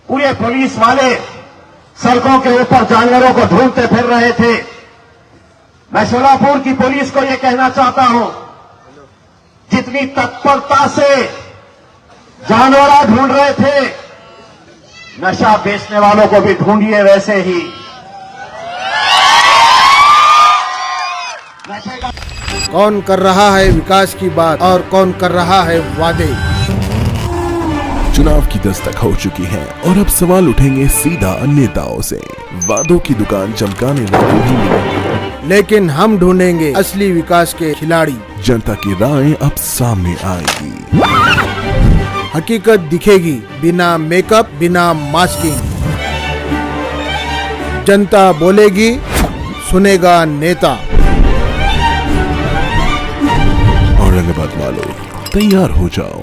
पूरे पुलिस वाले सड़कों के ऊपर जानवरों को ढूंढते फिर रहे थे। मैं शोलापुर की पुलिस को यह कहना चाहता हूं, जितनी तत्परता से जानवर ढूंढ रहे थे, नशा बेचने वालों को भी ढूंढिए वैसे ही। कौन कर रहा है विकास की बात और कौन कर रहा है वादे। चुनाव की दस्तक हो चुकी है और अब सवाल उठेंगे सीधा नेताओं से। वादों की दुकान चमकाने वाले भी मिलेंगे, लेकिन हम ढूंढेंगे असली विकास के खिलाड़ी। जनता की राय अब सामने आएगी, हकीकत दिखेगी बिना मेकअप, बिना मास्किंग। जनता बोलेगी, सुनेगा नेता। औरंगाबाद वालों तैयार हो जाओ,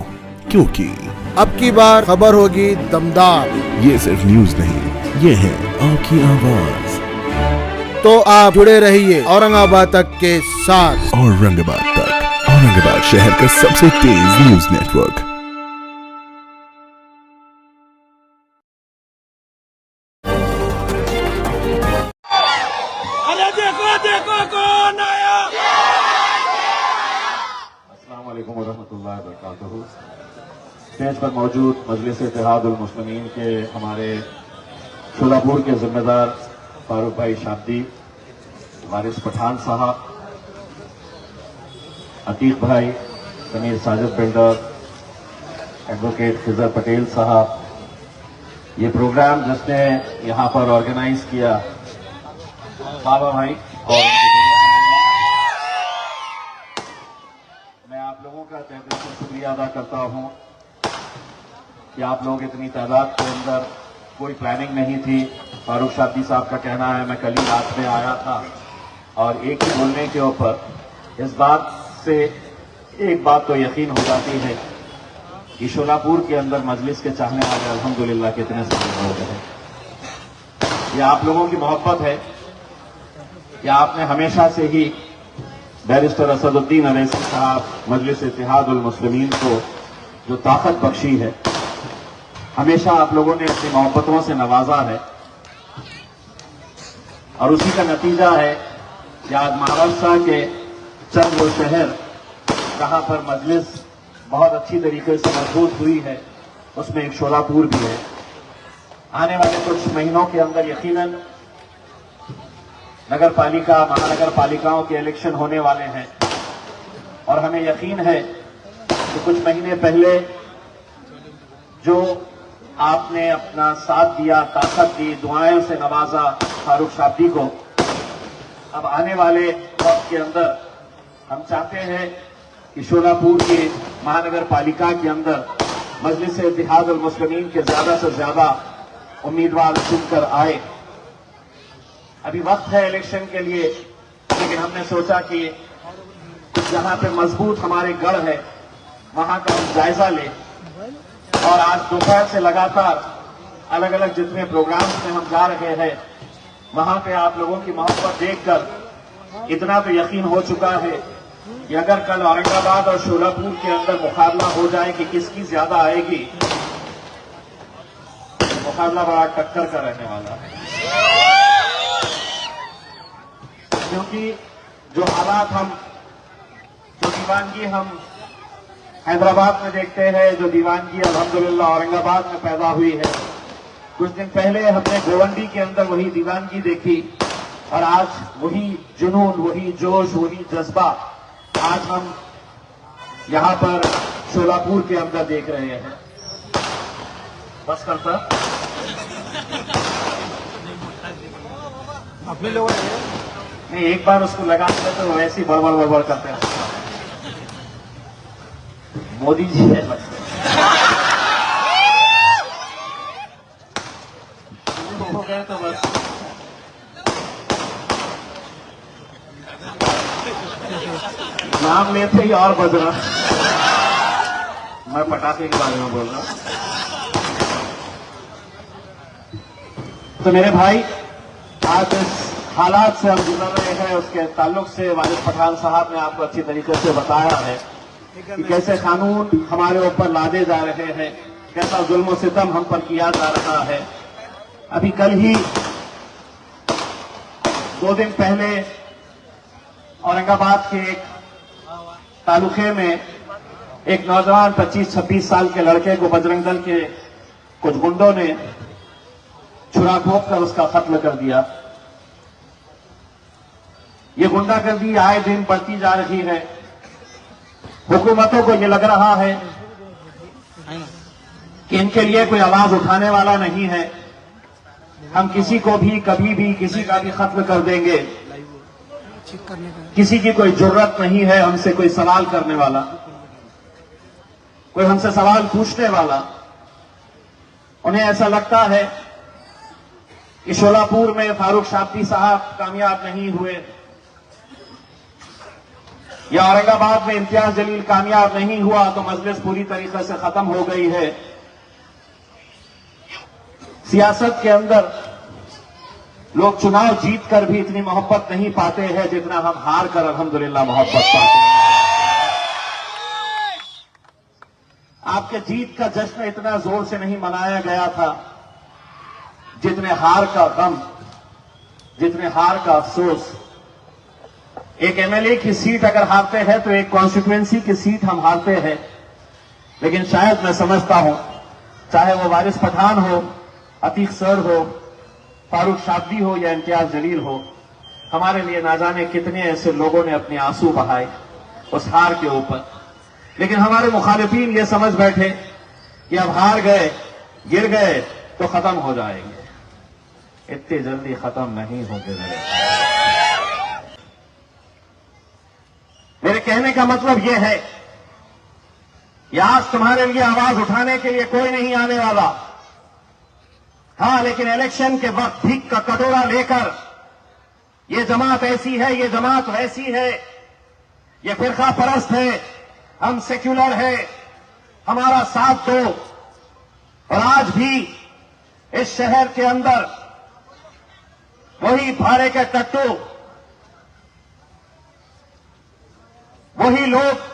क्योंकि अब की बार खबर होगी दमदार। ये सिर्फ न्यूज नहीं, ये है आपकी आवाज। तो आप जुड़े रहिए औरंगाबाद तक के साथ। औरंगाबाद तक, औरंगाबाद शहर का सबसे तेज न्यूज नेटवर्क। अरे देखो देखो कौन आया। अस्सलाम वालेकुम वरहमतुल्लाहि वबरकातुहू। स्टेज पर मौजूद मजलिस इत्तेहादुल मुस्लिमीन के हमारे शोलापुर के जिम्मेदार फारूक भाई शाब्दी, वारिस पठान साहब, अतीक भाई, समीर साजिद बिल्डर, एडवोकेट खिजर पटेल साहब, ये प्रोग्राम जिसने यहाँ पर ऑर्गेनाइज किया बाबा भाई, और मैं आप लोगों का तहे दिल से शुक्रिया अदा करता हूँ कि आप लोग इतनी तादाद के अंदर, कोई प्लानिंग नहीं थी। फारूक शाब्दी साहब का कहना है मैं कल ही रात में आया था और एक ही बोलने के ऊपर इस बात से एक बात तो यकीन हो जाती है कि शोलापुर के अंदर मजलिस के चाहने वाले अल्हम्दुलिल्लाह कितने सारे लोग हैं। ये आप लोगों की मोहब्बत है कि आपने हमेशा से ही बैरिस्टर असदुद्दीन अवैसी साहब, मजलिस इत्तेहादुल मुस्लिमीन को जो ताकत बख्शी है, हमेशा आप लोगों ने अपनी मोहब्बतों से नवाजा है और उसी का नतीजा है कि आज महाराष्ट्र के चंद वो शहर जहां पर मजलिस बहुत अच्छी तरीके से मजबूत हुई है, उसमें एक शोलापुर भी है। आने वाले कुछ महीनों के अंदर यकीनन नगर पालिका, महानगर पालिकाओं के इलेक्शन होने वाले हैं और हमें यकीन है कि कुछ महीने पहले जो आपने अपना साथ दिया, ताकत दी, दुआओं से नवाजा फारूक शाब्दी को, अब आने वाले वक्त के अंदर हम चाहते हैं कि शोलापुर की महानगर पालिका के अंदर मजलिस इत्तेहादुल मुस्लिमीन के ज्यादा से ज्यादा उम्मीदवार चुनकर आए। अभी वक्त है इलेक्शन के लिए, लेकिन हमने सोचा कि जहां पे मजबूत हमारे गढ़ है वहां का हम जायजा लें और आज दोपहर से लगातार अलग अलग जितने प्रोग्राम्स में हम जा रहे हैं, वहां पे आप लोगों की मोहब्बत देखकर इतना तो यकीन हो चुका है कि अगर कल औरंगाबाद और शोलापुर के अंदर मुकाबला हो जाए कि किसकी ज्यादा आएगी, मुकाबला बड़ा टक्कर का रहने वाला है। क्योंकि जो हालात जो दीवानगी हम हैदराबाद में देखते हैं, जो दीवानगी अल्हम्दुलिल्लाह औरंगाबाद में पैदा हुई है, कुछ दिन पहले हमने गोवंडी के अंदर वही दीवानगी देखी और आज वही जुनून, वही जोश, वही जज्बा आज हम यहां पर शोलापुर के अंदर देख रहे हैं। बस करता अपने लोग नहीं, एक बार उसको लगा तो वैसे ही बड़बड़ बड़बड़ करते हैं। मोदी जी है हो गए तो बस नाम लेते ही और बज रहा। मैं पटाखे के बारे में बोल रहा हूं। तो मेरे भाई, आज इस हालात से हम गुजर रहे हैं, उसके ताल्लुक से वारिस पठान साहब ने आपको अच्छी तरीके से बताया है कि कैसे कानून हमारे ऊपर लादे जा रहे हैं, कैसा जुल्म सितम हम पर किया जा रहा है। अभी कल ही 2 दिन पहले औरंगाबाद के एक तालुके में एक नौजवान 25-26 साल के लड़के को बजरंग दल के कुछ गुंडों ने छुरा घोंप कर उसका कत्ल कर दिया। ये गुंडागर्दी आए दिन बढ़ती जा रही है। हुकूमतों को ये लग रहा है कि इनके लिए कोई आवाज उठाने वाला नहीं है, हम किसी को भी कभी भी किसी का भी कत्ल कर देंगे, किसी की कोई जुर्रत नहीं है हमसे कोई सवाल करने वाला, कोई हमसे सवाल पूछने वाला। उन्हें ऐसा लगता है कि शोलापुर में फारूक शाब्दी साहब कामयाब नहीं हुए या औरंगाबाद में इम्तियाज जलील कामयाब नहीं हुआ तो मजलिस पूरी तरीके से खत्म हो गई है। सियासत के अंदर लोग चुनाव जीतकर भी इतनी मोहब्बत नहीं पाते हैं जितना हम हार कर अल्हम्दुलिल्लाह मोहब्बत पाते हैं। आपके जीत का जश्न इतना जोर से नहीं मनाया गया था जितने हार का गम, जितने हार का अफसोस। एक एमएलए की सीट अगर हारते हैं तो एक कॉन्स्टिट्यूएंसी की सीट हम हारते हैं, लेकिन शायद मैं समझता हूं चाहे वो वारिस पठान हो, अतीक सर हो, फारूक शाब्दी हो या इम्तियाज जलील हो, हमारे लिए ना जाने कितने ऐसे लोगों ने अपने आंसू बहाए उस हार के ऊपर। लेकिन हमारे मुखालिफिन ये समझ बैठे कि अब हार गए, गिर गए तो खत्म हो जाएंगे। इतनी जल्दी खत्म नहीं होंगे। मेरे कहने का मतलब यह है कि आज तुम्हारे लिए आवाज उठाने के लिए कोई नहीं आने वाला। हां, लेकिन इलेक्शन के वक्त भीख का कटोरा लेकर ये जमात ऐसी है, ये जमात वैसी है, ये फिरका परस्त है, हम सेक्युलर है, हमारा साथ दो। और आज भी इस शहर के अंदर वही भाड़े के टट्टू, वही लोग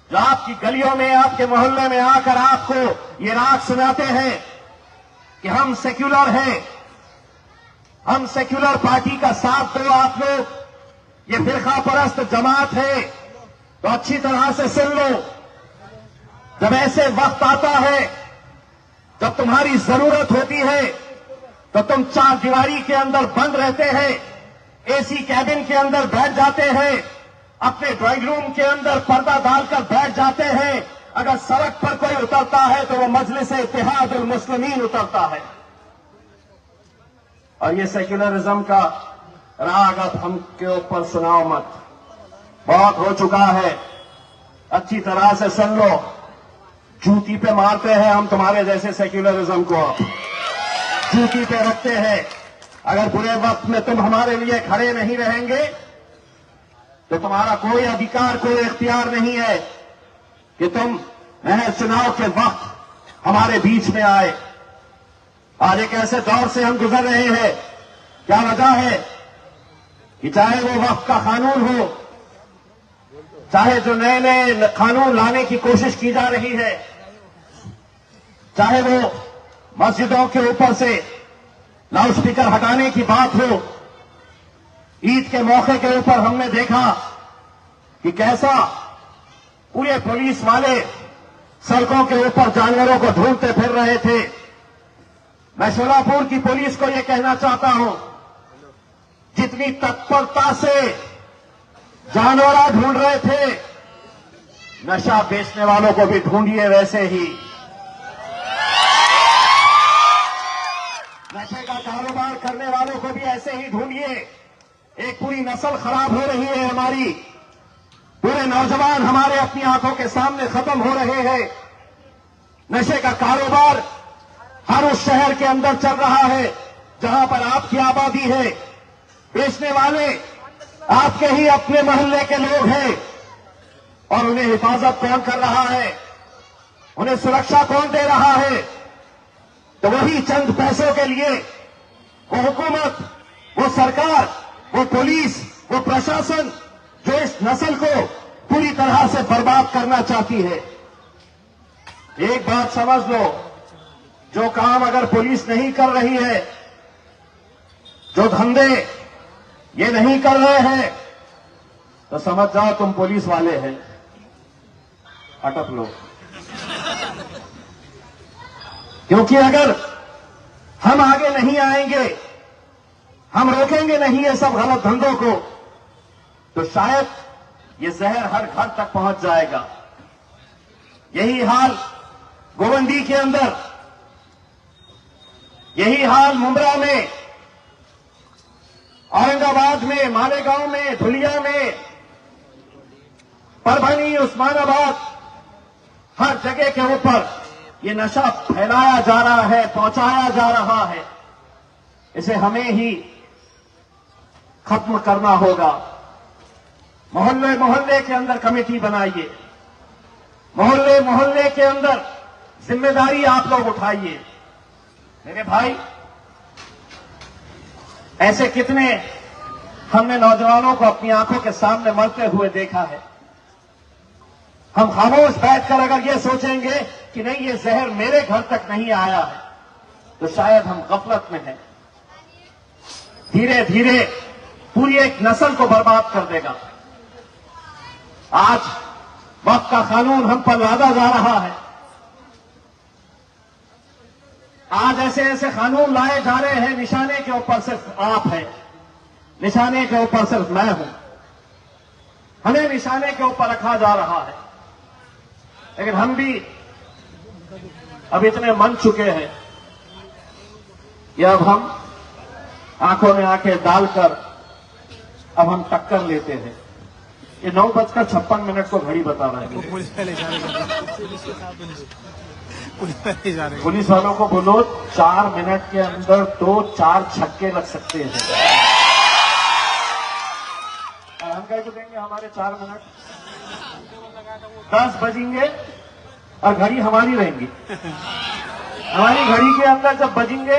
जो आपकी गलियों में, आपके मोहल्ले में आकर आपको ये राग सुनाते हैं कि हम सेक्युलर हैं, हम सेक्युलर पार्टी का साथ दो आप लोग, ये फिरका परस्त जमात है, तो अच्छी तरह से सुन लो। जब ऐसे वक्त आता है, जब तुम्हारी जरूरत होती है, तो तुम चार दीवारी के अंदर बंद रहते हैं, एसी कैबिन के अंदर बैठ जाते हैं, अपने ड्राइंग रूम के अंदर पर्दा डालकर बैठ जाते हैं। अगर सड़क पर कोई उतरता है तो वो मजलिस इत्तेहादुल मुस्लिमीन उतरता है। और ये सेक्युलरिज्म का राग अब हम के ऊपर सुनाओ मत, बहुत हो चुका है, अच्छी तरह से सुन लो। जूती पे मारते हैं हम तुम्हारे जैसे सेक्युलरिज्म को, जूती पे रखते हैं। अगर बुरे वक्त में तुम हमारे लिए खड़े नहीं रहेंगे तो तुम्हारा कोई अधिकार, कोई इख्तियार नहीं है कि तुम महज चुनाव के वक्त हमारे बीच में आए। आज एक ऐसे दौर से हम गुजर रहे हैं, क्या वजह है कि चाहे वो वक्त का कानून हो, चाहे जो नए नए कानून लाने की कोशिश की जा रही है, चाहे वो मस्जिदों के ऊपर से लाउडस्पीकर हटाने की बात हो। ईद के मौके के ऊपर हमने देखा कि कैसा पूरे पुलिस वाले सड़कों के ऊपर जानवरों को ढूंढते फिर रहे थे। मैं शोलापुर की पुलिस को यह कहना चाहता हूं, जितनी तत्परता से जानवर ढूंढ रहे थे, नशा बेचने वालों को भी ढूंढिए वैसे ही। नशे का कारोबार करने वालों को भी ऐसे ही ढूंढिए। एक पूरी नस्ल खराब हो रही है हमारी, पूरे नौजवान हमारे अपनी आंखों के सामने खत्म हो रहे हैं। नशे का कारोबार हर उस शहर के अंदर चल रहा है जहां पर आपकी आबादी है। बेचने वाले आपके ही अपने मोहल्ले के लोग हैं। और उन्हें हिफाजत कौन कर रहा है, उन्हें सुरक्षा कौन दे रहा है? तो वही चंद पैसों के लिए वो हुकूमत, वो सरकार, वो पुलिस, वो प्रशासन जो इस नस्ल को पूरी तरह से बर्बाद करना चाहती है। एक बात समझ लो, जो काम अगर पुलिस नहीं कर रही है, जो धंधे ये नहीं कर रहे हैं, तो समझ जाओ तुम पुलिस वाले हैं, अटक लो। क्योंकि अगर हम आगे नहीं आएंगे, हम रोकेंगे नहीं ये सब गलत धंधों को, तो शायद ये जहर हर घर तक पहुंच जाएगा। यही हाल गोवंडी के अंदर, यही हाल मुंब्रा में, औरंगाबाद में, मालेगांव में, धुलिया में, परभनी, उस्मानाबाद, हर जगह के ऊपर ये नशा फैलाया जा रहा है, पहुंचाया जा रहा है। इसे हमें ही खत्म करना होगा। मोहल्ले मोहल्ले के अंदर कमेटी बनाइए, मोहल्ले मोहल्ले के अंदर जिम्मेदारी आप लोग उठाइए। मेरे भाई, ऐसे कितने हमने नौजवानों को अपनी आंखों के सामने मरते हुए देखा है। हम खामोश बैठकर अगर ये सोचेंगे कि नहीं ये जहर मेरे घर तक नहीं आया है, तो शायद हम गफलत में हैं। धीरे धीरे पूरी एक नस्ल को बर्बाद कर देगा। आज वक्त का कानून हम पर लादा जा रहा है। आज ऐसे ऐसे कानून लाए जा रहे हैं, निशाने के ऊपर सिर्फ आप हैं, निशाने के ऊपर सिर्फ मैं हूं, हमें निशाने के ऊपर रखा जा रहा है। लेकिन हम भी अब इतने मन चुके हैं कि अब हम आंखों में आंखें डालकर अब हम टक्कर लेते हैं। ये 9:56 को घड़ी बता रहा है। पुलिस वालों को बोलो 4 मिनट के अंदर तो 4 छक्के लग सकते हैं। हम कैसे देंगे हमारे 4 मिनट? 10 बजेंगे और घड़ी हमारी रहेंगी। हमारी घड़ी के अंदर जब बजेंगे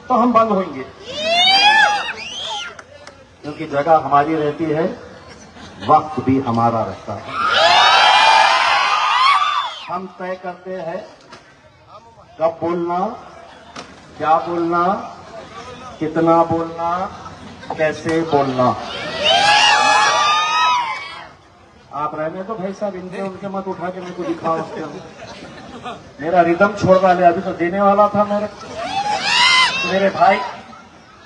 तो हम बंद होंगे, क्योंकि जगह हमारी रहती है, वक्त भी हमारा रहता है। हम तय करते हैं कब बोलना, क्या बोलना, कितना बोलना, कैसे बोलना। आप रहने तो भाई साहब, इनके उनके मत उठा के मेरे को दिखाओ। उसके अंदर मेरा रिदम छोड़ डाले, अभी तो देने वाला था मेरे भाई।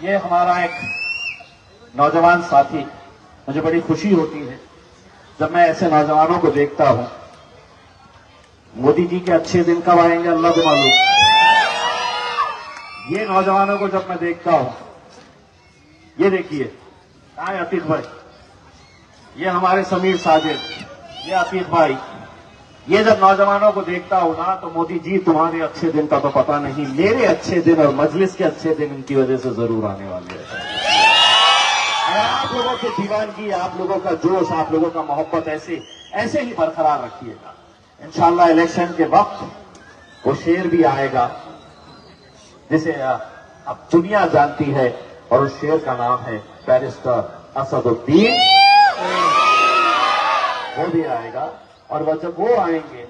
ये हमारा एक नौजवान साथी, मुझे बड़ी खुशी होती है जब मैं ऐसे नौजवानों को देखता हूं। मोदी जी के अच्छे दिन कब आएंगे अल्लाह को मालूम। ये नौजवानों को जब मैं देखता हूं, ये देखिए, कहां है अतीक भाई, ये हमारे समीर साजिद, ये अतीक भाई, ये जब नौजवानों को देखता हूं ना, तो मोदी जी तुम्हारे अच्छे दिन का तो पता नहीं, मेरे अच्छे दिन और मजलिस के अच्छे दिन इनकी वजह से जरूर आने वाले हैं। आप लोगों की दीवानगी, आप लोगों का जोश, आप लोगों का मोहब्बत ऐसे ही बरकरार रखिएगा। इंशाअल्लाह इलेक्शन के वक्त वो शेर भी आएगा जिसे अब दुनिया जानती है, और उस शेर का नाम है बैरिस्टर असदुद्दीन। वो भी आएगा, और वह जब वो आएंगे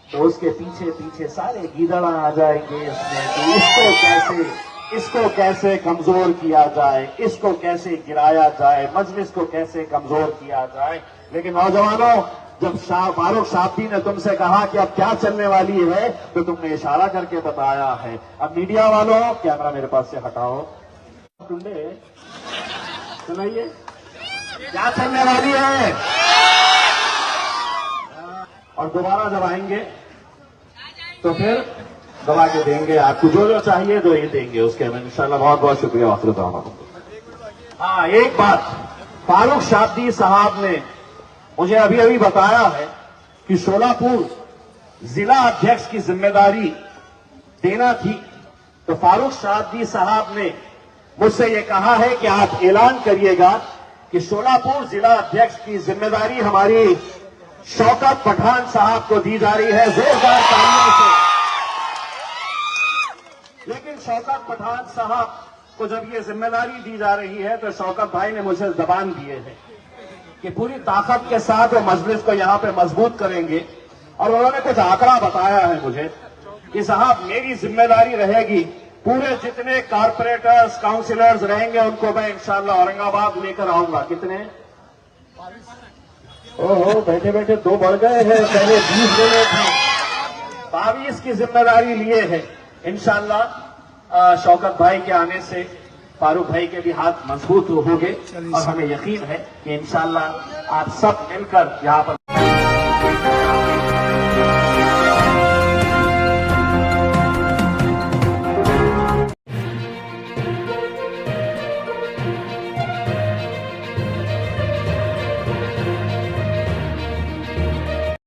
तो उसके पीछे पीछे सारे गीदड़ा आ जाएंगे इसमें कि इसको कैसे कमजोर किया जाए, इसको कैसे गिराया जाए, मजलिस को कैसे कमजोर किया जाए। लेकिन नौजवानों, जब फारूक साहबी ने तुमसे कहा कि अब क्या चलने वाली है, तो तुमने इशारा करके बताया है। अब मीडिया वालों, कैमरा मेरे पास से हटाओ, टुंडे सुनाइए क्या चलने वाली है। और दोबारा जब आएंगे तो फिर दबा के देंगे, आपको जो जो चाहिए तो ये देंगे उसके में इंशाल्लाह। बहुत बहुत शुक्रिया। हाँ, एक बात फारूक साहबी साहब ने मुझे अभी अभी बताया है कि शोलापुर जिला अध्यक्ष की जिम्मेदारी देना थी, तो फारूक साहबी साहब ने मुझसे ये कहा है कि आप ऐलान करिएगा कि शोलापुर जिला अध्यक्ष की जिम्मेदारी हमारी शौकत पठान साहब को दी जा रही है, जोरदार तालियों से। लेकिन शौकत पठान साहब को जब ये जिम्मेदारी दी जा रही है, तो शौकत भाई ने मुझे जबान दिए हैं कि पूरी ताकत के साथ वो मजलिस को यहां पे मजबूत करेंगे और उन्होंने कुछ आंकड़ा बताया है मुझे कि साहब मेरी जिम्मेदारी रहेगी, पूरे जितने कारपोरेटर्स काउंसिलर्स रहेंगे उनको मैं इंशाल्लाह औरंगाबाद लेकर आऊंगा। कितने? ओहो, बैठे बैठे 2 बढ़ गए हैं, पहले 20 बोले थे, 22 की जिम्मेदारी लिए है इंशाल्लाह। शौकत भाई के आने से फारूक भाई के भी हाथ मजबूत होंगे और हमें यकीन है कि इंशाल्लाह आप सब मिलकर यहाँ पर